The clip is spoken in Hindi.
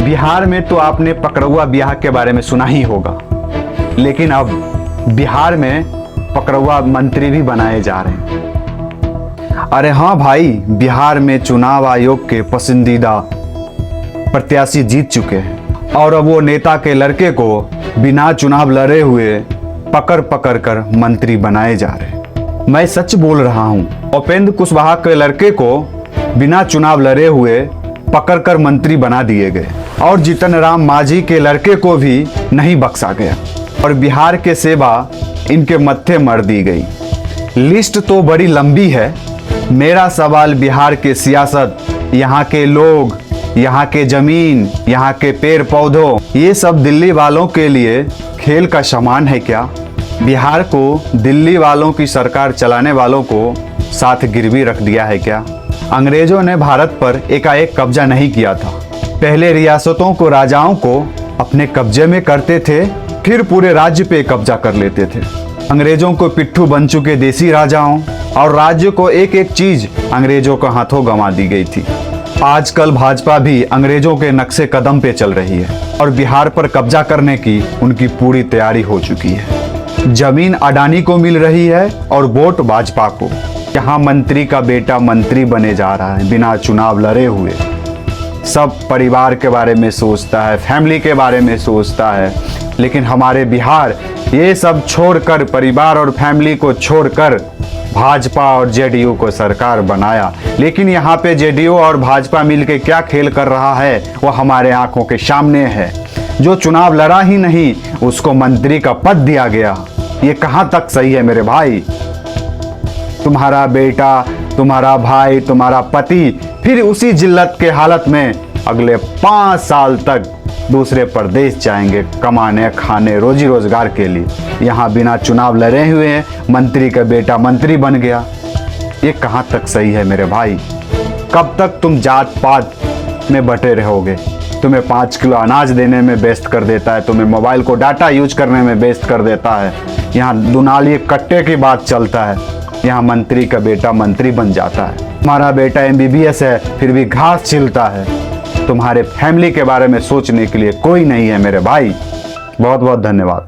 बिहार में तो आपने पकड़ुआ ब्याह के बारे में सुना ही होगा, लेकिन अब बिहार में पकड़ुआ मंत्री भी बनाए जा रहे हैं। अरे हाँ भाई, बिहार में चुनाव आयोग के पसंदीदा प्रत्याशी जीत चुके हैं और अब वो नेता के लड़के को बिना चुनाव लड़े हुए पकड़ पकड़ कर मंत्री बनाए जा रहे हैं। मैं सच बोल रहा हूँ, उपेंद्र कुशवाहा के लड़के को बिना चुनाव लड़े हुए पकड़कर मंत्री बना दिए गए और जीतन राम मांझी के लड़के को भी नहीं बख्शा गया और बिहार के सेवा इनके मत्थे मर दी गई। लिस्ट तो बड़ी लंबी है। मेरा सवाल बिहार के सियासत, यहाँ के लोग, यहाँ के जमीन, यहाँ के पेड़ पौधों, ये सब दिल्ली वालों के लिए खेल का सामान है क्या? बिहार को दिल्ली वालों की सरकार चलाने वालों को साथ गिरवी रख दिया है क्या? अंग्रेजों ने भारत पर एकाएक कब्जा नहीं किया था। पहले रियासतों को, राजाओं को अपने कब्जे में करते थे, फिर पूरे राज्य पे कब्जा कर लेते थे। अंग्रेजों को पिट्ठू बन चुके देसी राजाओं और राज्य को एक एक चीज अंग्रेजों के हाथों गंवा दी गई थी। आजकल भाजपा भी अंग्रेजों के नक्शे कदम पे चल रही है और बिहार पर कब्जा करने की उनकी पूरी तैयारी हो चुकी है। जमीन अडानी को मिल रही है और वोट भाजपा को। यहाँ मंत्री का बेटा मंत्री बने जा रहा है बिना चुनाव लड़े हुए। सब परिवार के बारे में सोचता है, फैमिली के बारे में सोचता है, लेकिन हमारे बिहार ये सब छोड़कर, परिवार और फैमिली को छोड़कर भाजपा और जेडीयू को सरकार बनाया। लेकिन यहाँ पे जेडीयू और भाजपा मिलके क्या खेल कर रहा है वो हमारे आंखों के सामने है। जो चुनाव लड़ा ही नहीं उसको मंत्री का पद दिया गया। ये कहाँ तक सही है मेरे भाई? तुम्हारा बेटा, तुम्हारा भाई, तुम्हारा पति फिर उसी जिल्लत के हालत में अगले 5 साल तक दूसरे प्रदेश जाएंगे कमाने, खाने, रोजी रोजगार के लिए। यहाँ बिना चुनाव लड़े हुए हैं मंत्री का बेटा मंत्री बन गया। ये कहाँ तक सही है मेरे भाई? कब तक तुम जात पात में बटे रहोगे? तुम्हें 5 किलो अनाज देने में व्यस्त कर देता है, तुम्हें मोबाइल को डाटा यूज करने में व्यस्त कर देता है। यहाँ दुनाली कट्टे की बात चलता है, यहाँ मंत्री का बेटा मंत्री बन जाता है। हमारा बेटा MBBS है फिर भी घास छिलता है। तुम्हारे फैमिली के बारे में सोचने के लिए कोई नहीं है मेरे भाई। बहुत बहुत धन्यवाद।